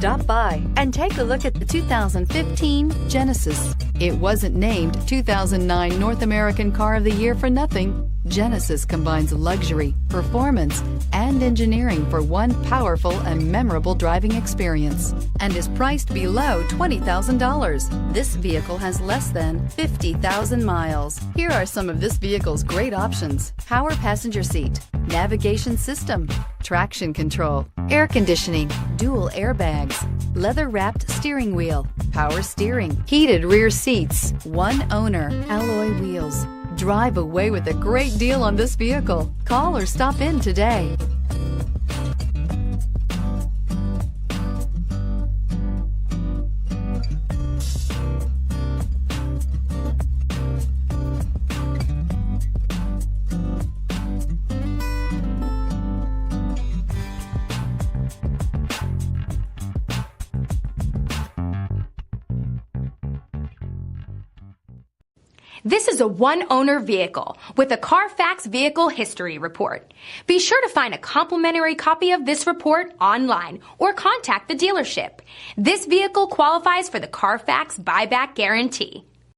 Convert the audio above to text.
Stop by and take a look at the 2015 Genesis. It wasn't named 2009 North American Car of the Year for nothing. Genesis combines luxury, performance, and engineering for one powerful and memorable driving experience and is priced below $20,000. This vehicle has less than 50,000 miles. Here are some of this vehicle's great options: power passenger seat, navigation system, traction control, air conditioning, dual airbags, leather-wrapped steering wheel, power steering, heated rear seats, one owner, alloy wheels. Drive away with a great deal on this vehicle. Call or stop in today. This is a one-owner vehicle with a Carfax Vehicle History Report. Be sure to find a complimentary copy of this report online or contact the dealership. This vehicle qualifies for the Carfax Buyback Guarantee.